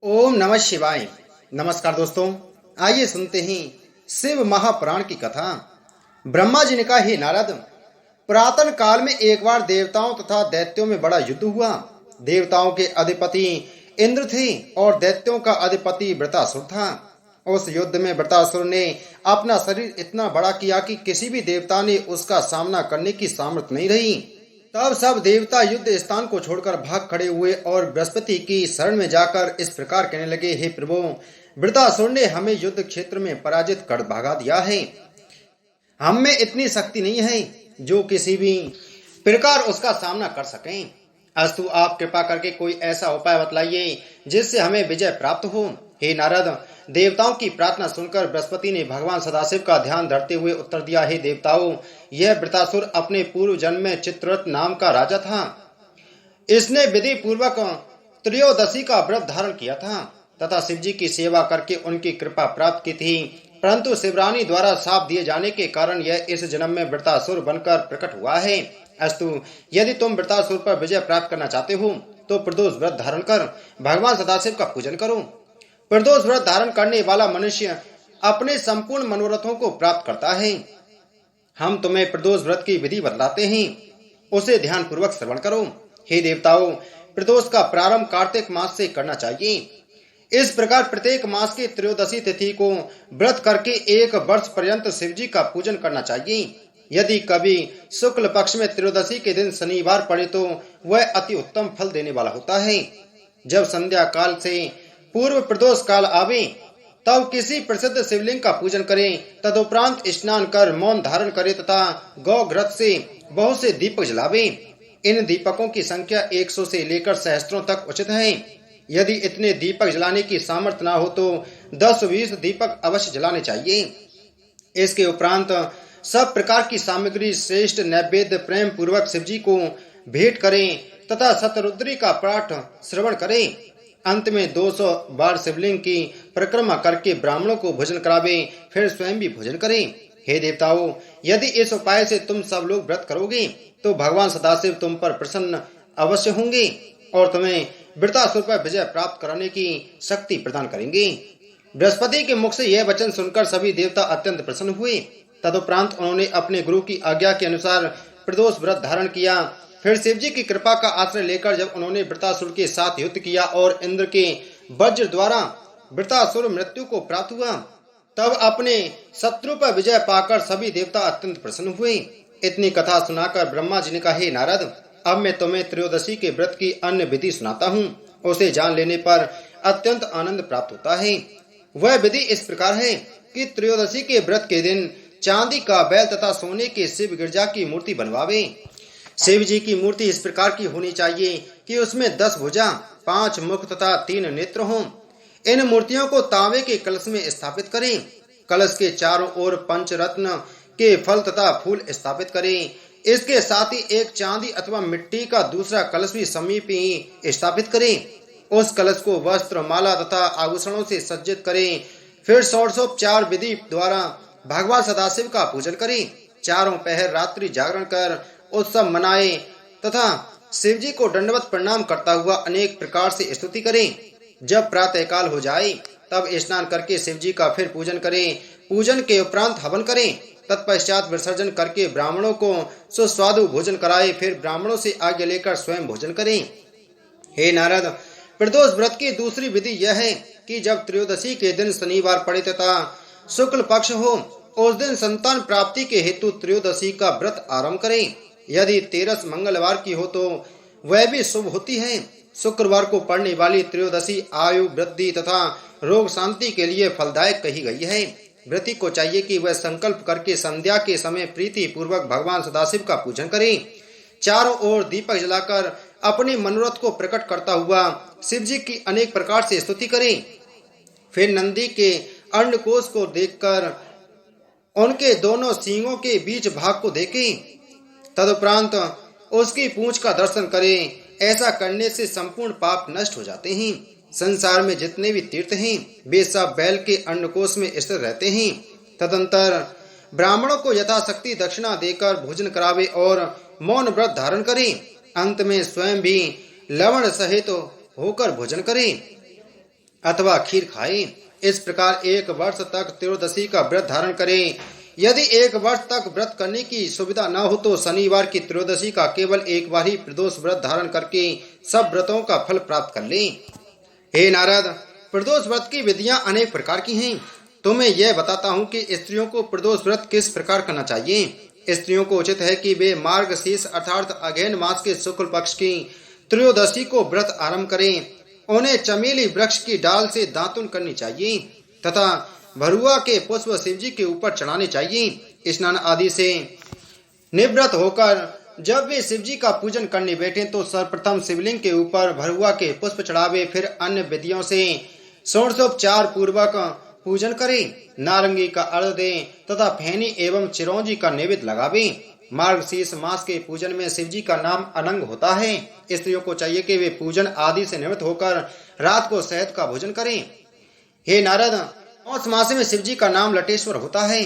ओम नमः शिवाय। नमस्कार दोस्तों, आइए सुनते हैं शिव महापुराण की कथा। ब्रह्मा जी ने कहा, हे नारद, पुरातन काल में एक बार देवताओं तथा दैत्यों में बड़ा युद्ध हुआ। देवताओं के अधिपति इंद्र थे और दैत्यों का अधिपति वृत्रासुर था। उस युद्ध में वृत्रासुर ने अपना शरीर इतना बड़ा किया कि किसी भी देवता ने उसका सामना करने की सामर्थ्य नहीं रही। तब सब देवता युद्ध स्थान को छोड़कर भाग खड़े हुए और बृहस्पति की शरण में जाकर इस प्रकार कहने लगे, हे प्रभु, वृत्रासुर ने हमें युद्ध क्षेत्र में पराजित कर भगा दिया है। हम में इतनी शक्ति नहीं है जो किसी भी प्रकार उसका सामना कर सकें। अस्तु, आप कृपा करके कोई ऐसा उपाय बतलाइए जिससे हमें विजय प्राप्त हो। हे नारद, देवताओं की प्रार्थना सुनकर बृहस्पति ने भगवान सदाशिव का ध्यान धरते हुए उत्तर दिया, हे देवताओं, यह वृत्रासुर अपने पूर्व जन्म में चित्ररथ नाम का राजा था। इसने विधि पूर्वक त्रयोदशी का व्रत धारण किया था तथा शिव जी की सेवा करके उनकी कृपा प्राप्त की थी, परंतु शिवरानी द्वारा शाप दिए जाने के कारण यह इस जन्म में वृत्रासुर बनकर प्रकट हुआ है। अस्तु, यदि तुम वृत्रासुर पर विजय प्राप्त करना चाहते हो तो प्रदोष व्रत धारण कर भगवान सदाशिव का पूजन करो। प्रदोष व्रत धारण करने वाला मनुष्य अपने संपूर्ण मनोरथों को प्राप्त करता है। हम तुम्हें प्रदोष व्रत की विधि बतलाते हैं, उसे ध्यान पूर्वक श्रवण करो। हे देवताओं, प्रदोष का प्रारंभ कार्तिक मास से करना चाहिए। इस प्रकार प्रत्येक मास की त्रयोदशी तिथि को व्रत करके 1 वर्ष पर्यंत शिव जी का पूजन करना चाहिए। यदि कभी शुक्ल पक्ष में त्रयोदशी के दिन शनिवार पड़े तो वह अति उत्तम फल देने वाला होता है। जब संध्या काल से पूर्व प्रदोष काल आवे तब किसी प्रसिद्ध शिवलिंग का पूजन करें। तदुपरांत स्नान कर मौन धारण करे तथा गौ घृत से बहुत से दीपक जलावे। इन दीपकों की संख्या 100 से लेकर सहस्त्रों तक उचित है। यदि इतने दीपक जलाने की सामर्थ्य न हो तो 10-20 दीपक अवश्य जलाने चाहिए। इसके उपरांत सब प्रकार की सामग्री श्रेष्ठ नैवेद्य प्रेम पूर्वक शिव जी को भेंट करें तथा शतरुद्री का पाठ श्रवण करें। अंत में 200 बार शिवलिंग की परिक्रमा करके ब्राह्मणों को भोजन करावे, फिर स्वयं भी भोजन करें। हे देवताओं, यदि इस उपाय से तुम सब लोग व्रत करोगे तो भगवान सदाशिव तुम पर प्रसन्न अवश्य होंगे और तुम्हें वृत्रासुर पर विजय प्राप्त कराने की शक्ति प्रदान करेंगे। बृहस्पति के मुख से यह वचन सुनकर सभी देवता अत्यंत प्रसन्न हुए। तदुपरांत उन्होंने अपने गुरु की आज्ञा के अनुसार प्रदोष व्रत धारण किया। फिर शिव जी की कृपा का आश्रय लेकर जब उन्होंने वृत्रासुर के साथ युद्ध किया और इंद्र के वज्र द्वारा वृत्रासुर मृत्यु को प्राप्त हुआ, तब अपने शत्रु पर विजय पाकर सभी देवता अत्यंत प्रसन्न हुए। इतनी कथा सुनाकर ब्रह्मा जी ने कहा, हे नारद, अब मैं तुम्हें त्रयोदशी के व्रत की अन्य विधि सुनाता हूँ। उसे जान लेने पर अत्यंत आनंद प्राप्त होता है। वह विधि इस प्रकार है कि त्रयोदशी के व्रत के दिन चांदी का बैल तथा सोने के शिव गिरजा की मूर्ति बनवावे। शिव जी की मूर्ति इस प्रकार की होनी चाहिए कि उसमें 10 भुजा, 5 मुख तथा 3 नेत्र हों। इन मूर्तियों को तांबे के कलश में स्थापित करें। कलश के चारों ओर पंचरत्न के फल तथा फूल स्थापित करें। इसके साथ ही एक चांदी अथवा मिट्टी का दूसरा कलश भी समीप ही स्थापित करें। उस कलश को वस्त्र, माला तथा आभूषणों से सज्जित करें। फिर षोडशोपचार विधि द्वारा भगवान सदाशिव का पूजन करें। चारों पहर रात्रि जागरण कर उत्सव मनाए तथा शिव जी को दंडवत प्रणाम करता हुआ अनेक प्रकार से स्तुति करें। जब प्रातः काल हो जाए तब स्नान करके शिव जी का फिर पूजन करें। पूजन के उपरांत हवन करें। तत्पश्चात विसर्जन करके ब्राह्मणों को सुस्वादु भोजन कराए। फिर ब्राह्मणों से आज्ञा लेकर स्वयं भोजन करें। हे नारद, प्रदोष व्रत की दूसरी विधि यह है कि जब त्रयोदशी के दिन शनिवार पड़े तथा शुक्ल पक्ष हो, उस दिन संतान प्राप्ति के हेतु त्रयोदशी का व्रत आरंभ करें। यदि 13 मंगलवार की हो तो वह भी शुभ होती है। शुक्रवार को पड़ने वाली त्रयोदशी आयु वृद्धि तथा रोग शांति के लिए फलदायक कही गई है। व्रती को चाहिए कि वह संकल्प करके संध्या के समय प्रीति पूर्वक भगवान सदाशिव का पूजन करें। चारों ओर दीपक जलाकर अपने मनोरथ को प्रकट करता हुआ शिव जी की अनेक प्रकार से स्तुति करें। फिर नंदी के अंडकोश को देखकर उनके दोनों सींगों के बीच भाग को देखें। तदुपरांत उसकी पूंछ का दर्शन करें। ऐसा करने से संपूर्ण पाप नष्ट हो जाते हैं। संसार में जितने भी तीर्थ हैं वे सब बैल के अंडकोश में स्थित रहते हैं। तदंतर ब्राह्मणों को यथाशक्ति दक्षिणा देकर भोजन करावे और मौन व्रत धारण करें। अंत में स्वयं भी लवण सहित होकर भोजन करें। अथवा खीर खाएं। इस प्रकार 1 वर्ष तक त्रयोदशी का व्रत धारण करें। यदि 1 वर्ष तक व्रत करने की सुविधा न हो तो शनिवार की त्रयोदशी का केवल एक बार ही प्रदोष व्रत धारण करके सब व्रतों का फल प्राप्त कर लें। हे नारद, प्रदोष व्रत की विधियां अनेक प्रकार की हैं। तो मैं यह बताता हूँ कि स्त्रियों को प्रदोष व्रत किस प्रकार करना चाहिए। स्त्रियों को उचित है कि वे मार्गशीर्ष अर्थात अगहन मास के शुक्ल पक्ष की त्रयोदशी को व्रत आरंभ करें। उन्हें चमेली वृक्ष की डाल से दातुन करनी चाहिए तथा भरुआ के पुष्प शिवजी के ऊपर चढ़ाने चाहिए। स्नान आदि से निवृत्त होकर जब वे शिवजी का पूजन करने बैठे तो सर्वप्रथम शिवलिंग के ऊपर भरुआ के पुष्प चढ़ावे, फिर अन्य विधियों से षोडशोपचार पूर्वक पूजन करें। नारंगी का अर्घ दें तथा फैनी एवं चिरौंजी का नैवेद्य लगावे। मार्गशीर्ष मास के पूजन में शिवजी का नाम अनंग होता है। स्त्रियों को चाहिए कि वे पूजन आदि से निवृत्त होकर रात को शहद का भोजन करें। हे नारद, पौष मास में शिवजी का नाम लटेश्वर होता है।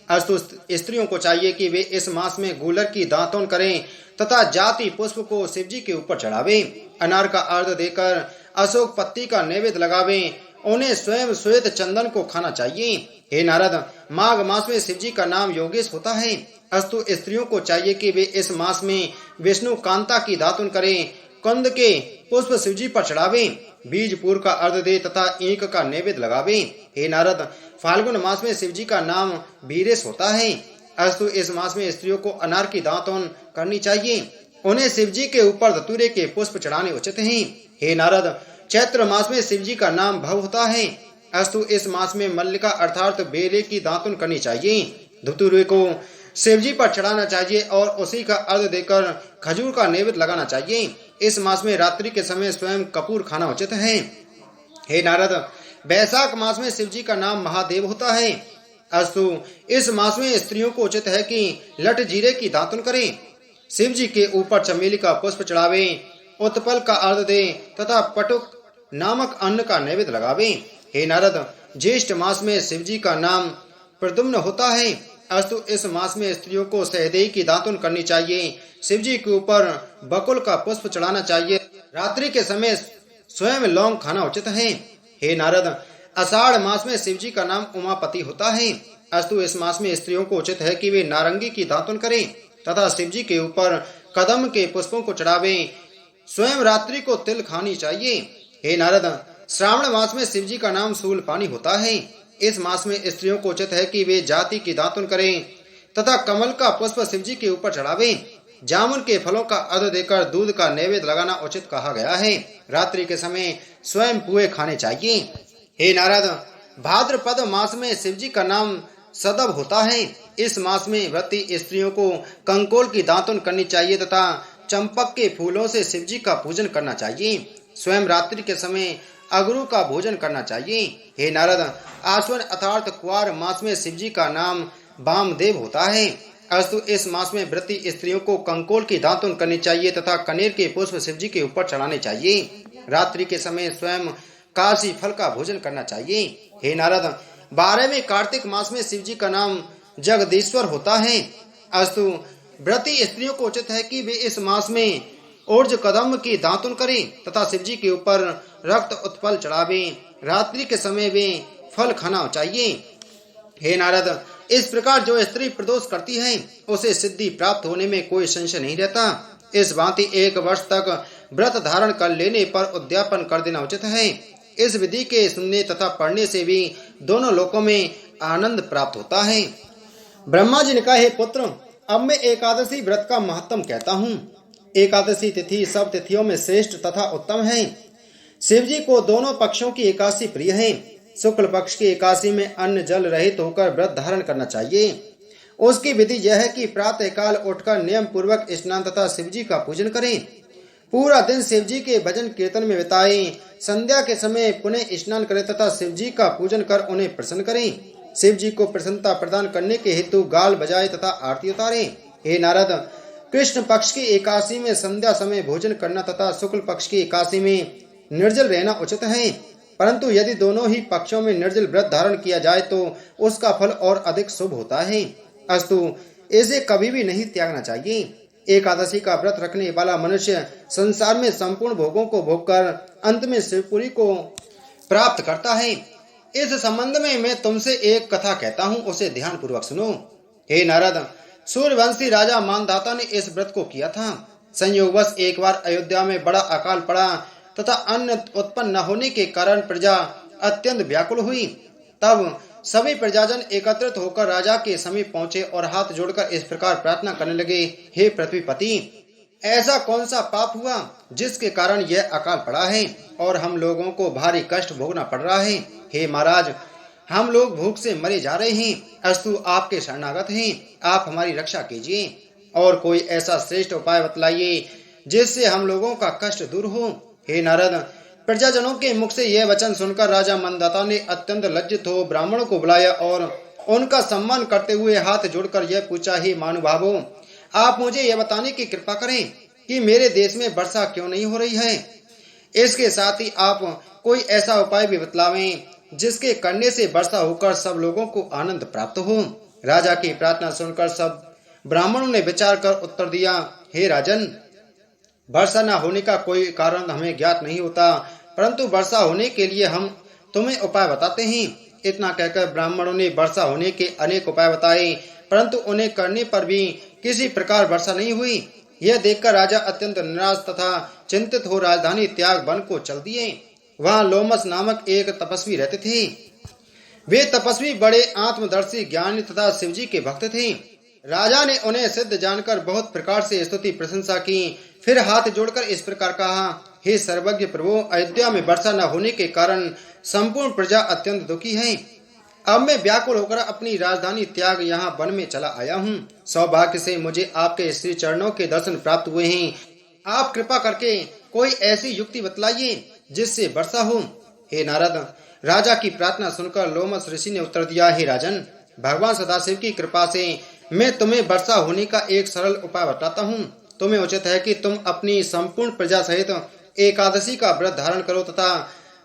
अस्तु स्त्रियों को चाहिए कि वे इस मास में गूलर की दातुन करें तथा जाति पुष्प को शिवजी के ऊपर चढ़ावे। अनार का अर्घ देकर अशोक पत्ती का नैवेद्य लगावे। उन्हें स्वयं श्वेत चंदन को खाना चाहिए। हे नारद, माघ मास में शिवजी का नाम योगेश होता है। अस्तु स्त्रियों को चाहिए कि वे इस मास में विष्णु कांता की दातुन करें, कंद के पुष्प शिवजी पर चढ़ावे, बीज पूर का अर्घ दे तथा ईंख का नैवेद्य लगावे। हे नारद, फाल्गुन मास में शिवजी का नाम वीरेश होता है। अस्तु इस मास में स्त्रियों को अनार की दातुन करनी चाहिए। उन्हें शिवजी के ऊपर धतूरे के पुष्प चढ़ाने उचित हैं। हे नारद, चैत्र मास में शिवजी का नाम भव होता है। अस्तु इस मास में मल्लिका अर्थात बेले की दातुन करनी चाहिए। धतूरे को शिवजी पर चढ़ाना चाहिए और उसी का अर्घ देकर खजूर का नैवेद्य लगाना चाहिए। इस मास में रात्रि के समय स्वयं कपूर खाना उचित है। हे नारद, वैशाख मास में शिवजी का नाम महादेव होता है। अस्तु इस मास में स्त्रियों को उचित है कि लट जीरे की दातुन करें, शिवजी के ऊपर चमेली का पुष्प चढ़ावे, उत्पल का अर्घ दे तथा पटुक नामक अन्न का नैवेद्य लगावे। हे नारद, ज्येष्ठ मास में शिवजी का नाम प्रद्युम्न होता है। अस्तु इस मास में स्त्रियों को सहदेई की दातुन करनी चाहिए, शिवजी के ऊपर बकुल का पुष्प चढ़ाना चाहिए। रात्रि के समय स्वयं लौंग खाना उचित है। हे नारद, आषाढ़ मास में शिवजी का नाम उमापति होता है। अस्तु इस मास में स्त्रियों को उचित है कि वे नारंगी की दातुन करें तथा शिवजी के ऊपर कदम के पुष्पों को चढ़ावे। स्वयं रात्रि को तिल खानी चाहिए। हे नारद, श्रावण मास में शिवजी का नाम शूलपानी होता है। इस मास में स्त्रियों को उचित है कि वे जाति की दातुन करें तथा कमल का पुष्प शिवजी के ऊपर चढ़ावे। जामुन के फलों का अर्घ देकर दूध का नैवेद्य लगाना उचित कहा गया है। रात्रि के समय स्वयं पुए खाने चाहिए। हे नारद, भाद्रपद मास में शिवजी का नाम सदब होता है। इस मास में व्रती स्त्रियों को कंकोल की दातुन करनी चाहिए तथा चंपक के फूलों से शिवजी का पूजन करना चाहिए। स्वयं रात्रि के समय अगरू का भोजन करना चाहिए। हे नारद, आश्विन अर्थात कुआर मास में शिवजी का नाम वामदेव होता है। अस्तु इस मास में व्रती स्त्रियों को कंकोल की दातुन करनी चाहिए तथा कनेर के पुष्प शिवजी के ऊपर चढ़ाने चाहिए। रात्रि के समय स्वयं काशी फल का भोजन करना चाहिए। हे नारद, 12वें कार्तिक मास में शिवजी का नाम जगदीश्वर होता है। अस्तु व्रती स्त्रियों को उचित है कि वे इस मास में ऊर्ज कदम की दातुन करें तथा शिवजी के ऊपर रक्त उत्पल चढ़ावे। रात्रि के समय वे फल खाना चाहिए। हे नारद, इस प्रकार जो स्त्री प्रदोष करती है उसे सिद्धि प्राप्त होने में कोई संशय नहीं रहता। इस भांति 1 वर्ष तक व्रत धारण कर लेने पर उद्यापन कर देना उचित है। इस विधि के सुनने तथा पढ़ने से भी दोनों लोकों में आनंद प्राप्त होता है। ब्रह्मा जी ने कहा, हे पुत्र, अब मैं एकादशी व्रत का महत्व कहता हूँ। एकादशी तिथि सब तिथियों में श्रेष्ठ तथा उत्तम है। शिवजी को दोनों पक्षों की एकादशी प्रिय है। शुक्ल पक्ष की एकादशी में अन्न जल रहित होकर व्रत धारण करना चाहिए। उसकी विधि यह है कि प्रातः काल उठकर नियम पूर्वक स्नान तथा शिवजी का पूजन करें। पूरा दिन शिवजी के भजन कीर्तन में बिताएं। संध्या के समय पुनः स्नान करें तथा शिवजी का पूजन कर उन्हें प्रसन्न करें। शिवजी को प्रसन्नता प्रदान करने के हेतु गाल बजाए तथा आरती उतारें। हे नारद, कृष्ण पक्ष की एकादशी में संध्या समय भोजन करना तथा शुक्ल पक्ष की एकादशी में निर्जल रहना उचित है। परंतु यदि दोनों ही पक्षों में निर्जल व्रत धारण किया जाए तो उसका फल और अधिक शुभ होता है। अस्तु इसे कभी भी नहीं त्यागना चाहिए। एकादशी का व्रत रखने वाला मनुष्य संसार में संपूर्ण भोगों को भोगकर अंत में शिवपुरी को प्राप्त करता है। इस संबंध में मैं तुमसे एक कथा कहता हूँ, उसे ध्यान पूर्वक सुनो। हे नारद, सूर्यवंशी राजा मानधाता ने इस व्रत को किया था। संयोगवश एक बार अयोध्या में बड़ा अकाल पड़ा तथा अन्न उत्पन्न न होने के कारण प्रजा अत्यंत व्याकुल हुई। तब सभी प्रजाजन एकत्रित होकर राजा के समीप पहुंचे और हाथ जोड़कर इस प्रकार प्रार्थना करने लगे, हे पृथ्वीपति, ऐसा कौन सा पाप हुआ जिसके कारण यह अकाल पड़ा है और हम लोगों को भारी कष्ट भोगना पड़ रहा है। हे महाराज, हम लोग भूख से मरे जा रहे हैं, अस्तु आपके शरणागत हैं, आप हमारी रक्षा कीजिए और कोई ऐसा श्रेष्ठ उपाय बतलाइए जिससे हम लोगों का कष्ट दूर हो। हे नारद, प्रजाजनों के मुख से यह वचन सुनकर राजा मानधाता ने अत्यंत लज्जित हो ब्राह्मणों को बुलाया और उनका सम्मान करते हुए हाथ जोड़कर यह पूछा, हे महानुभावों, आप मुझे यह बताने की कृपा करें कि मेरे देश में वर्षा क्यों नहीं हो रही है। इसके साथ ही आप कोई ऐसा उपाय भी बतलावें जिसके करने से वर्षा होकर सब लोगों को आनंद प्राप्त हो। राजा की प्रार्थना सुनकर सब ब्राह्मणों ने विचार कर उत्तर दिया, हे राजन, वर्षा न होने का कोई कारण हमें ज्ञात नहीं होता, परंतु वर्षा होने के लिए हम तुम्हें उपाय बताते हैं। इतना कहकर ब्राह्मणों ने वर्षा होने के अनेक उपाय बताए, परंतु उन्हें करने पर भी किसी प्रकार वर्षा नहीं हुई। यह देखकर राजा अत्यंत निराश तथा चिंतित हो राजधानी त्याग वन को चल दिए। वहां लोमस नामक एक तपस्वी रहते थे। वे तपस्वी बड़े आत्मदर्शी, ज्ञानी तथा शिवजी के भक्त थे। राजा ने उन्हें सिद्ध जानकर बहुत प्रकार से स्तुति प्रशंसा की, फिर हाथ जोड़कर इस प्रकार कहा, हे सर्वज्ञ प्रभु, अयोध्या में वर्षा न होने के कारण संपूर्ण प्रजा अत्यंत दुखी है। अब मैं व्याकुल होकर अपनी राजधानी त्याग यहाँ वन में चला आया हूँ। सौभाग्य से मुझे आपके श्री चरणों के दर्शन प्राप्त हुए हैं। आप कृपा करके कोई ऐसी युक्ति बतलाइए जिससे वर्षा हो। हे नारद, राजा की प्रार्थना सुनकर लोमस ऋषि ने उत्तर दिया, हे राजन, भगवान सदाशिव की कृपा से मैं तुम्हें वर्षा होने का एक सरल उपाय बताता हूँ। तुम्हें उचित है कि तुम अपनी संपूर्ण प्रजा सहित एकादशी का व्रत धारण करो तथा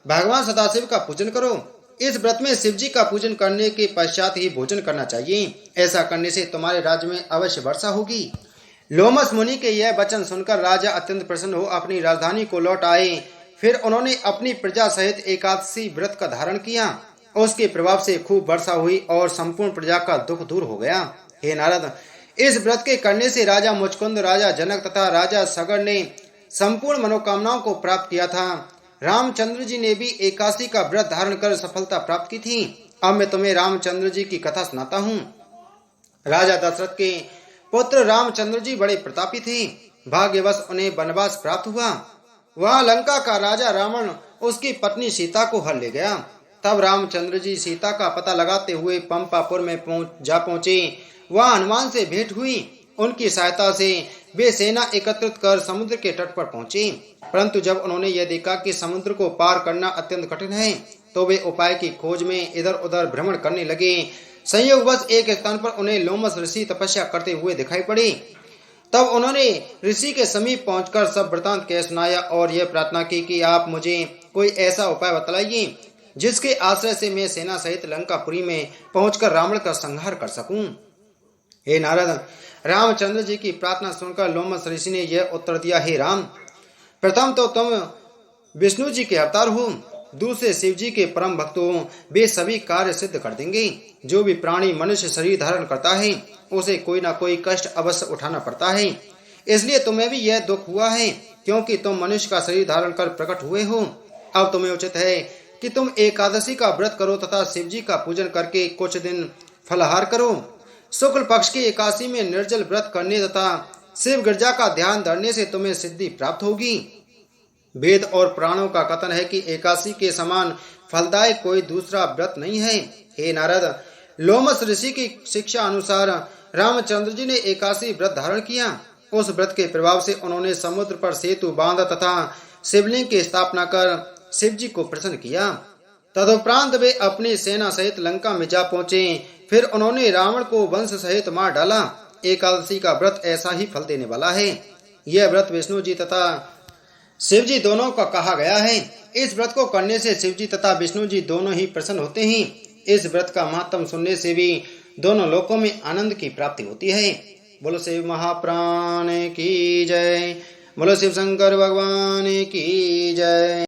भगवान सदाशिव का पूजन करो। इस व्रत में शिव जी का पूजन करने के पश्चात ही भोजन करना चाहिए। ऐसा करने से तुम्हारे राज्य में अवश्य वर्षा होगी। लोमस मुनि के यह वचन सुनकर राजा अत्यंत प्रसन्न हो अपनी राजधानी को लौट आए। फिर उन्होंने अपनी प्रजा सहित एकादशी व्रत का धारण किया। उसके प्रभाव से खूब वर्षा हुई और संपूर्ण प्रजा का दुख दूर हो गया। हे नारद, इस व्रत के करने से राजा मुचकुंद, राजा जनक तथा राजा सगर ने संपूर्ण मनोकामनाओं को प्राप्त किया था। रामचंद्र जी ने भी एकादशी का व्रत धारण कर सफलता प्राप्त की थी। अब मैं तुम्हें रामचंद्र जी की कथा सुनाता हूँ। राजा दशरथ के पुत्र रामचंद्र जी बड़े प्रतापी थे। भाग्यवश उन्हें वनवास प्राप्त हुआ। वहाँ लंका का राजा रावण उसकी पत्नी सीता को हर ले गया। तब रामचंद्र जी सीता का पता लगाते हुए पंपापुर में पहुंचे। वहाँ हनुमान से भेंट हुई। उनकी सहायता से वे सेना एकत्रित कर समुद्र के तट पर पहुंचे। परंतु जब उन्होंने यह देखा कि समुद्र को पार करना अत्यंत कठिन है, तो वे उपाय की खोज में इधर उधर भ्रमण करने लगे। संयोगवश एक स्थान पर उन्हें लोमस ऋषि तपस्या करते हुए दिखाई पड़े। तब उन्होंने ऋषि के समीप पहुंचकर सब वृतांत कह सुनाया और यह प्रार्थना की कि आप मुझे कोई ऐसा उपाय बतलाइए जिसके आश्रय से मैं सेना सहित लंकापुरी में पहुंचकर रावण का संहार कर सकूं। हे नारद, रामचंद्र जी की प्रार्थना सुनकर लोमस ऋषि ने यह उत्तर दिया, हे राम, प्रथम तो तुम विष्णु जी के अवतार हो, दूसरे शिव जी के परम भक्त हो। वे सभी कार्य सिद्ध कर देंगे। जो भी प्राणी मनुष्य शरीर धारण करता है उसे कोई ना कोई कष्ट अवश्य उठाना पड़ता है। इसलिए तुम्हें भी यह दुख हुआ है क्योंकि तुम मनुष्य का शरीर धारण कर प्रकट हुए हो। अब तुम्हें उचित है कि तुम एकादशी का व्रत करो तथा शिव जी का पूजन करके कुछ दिन फलाहार करो। शुक्ल पक्ष की एकादशी में निर्जल व्रत करने तथा शिव गिरजा का ध्यान धरने से तुम्हें सिद्धि प्राप्त होगी। वेद और पुराणों का कथन है कि एकादशी के समान फलदायक कोई दूसरा व्रत नहीं है। हे नारद, लोमस ऋषि की शिक्षा अनुसार रामचंद्र जी ने एकादशी व्रत धारण किया। उस व्रत के प्रभाव से उन्होंने समुद्र पर सेतु बांधा तथा शिवलिंग की स्थापना कर शिव जी को प्रसन्न किया। तदुपरांत वे अपनी सेना सहित लंका में जा पहुंचे। फिर उन्होंने रावण को वंश सहित मार डाला। एकादशी का व्रत ऐसा ही फल देने वाला है। यह व्रत विष्णु जी तथा शिव जी दोनों का कहा गया है। इस व्रत को करने से शिव जी तथा विष्णु जी दोनों ही प्रसन्न होते हैं। इस व्रत का महत्व सुनने से भी दोनों लोकों में आनंद की प्राप्ति होती है। बोलो शिव महाप्राण की जय। बोलो शिव शंकर भगवान की जय।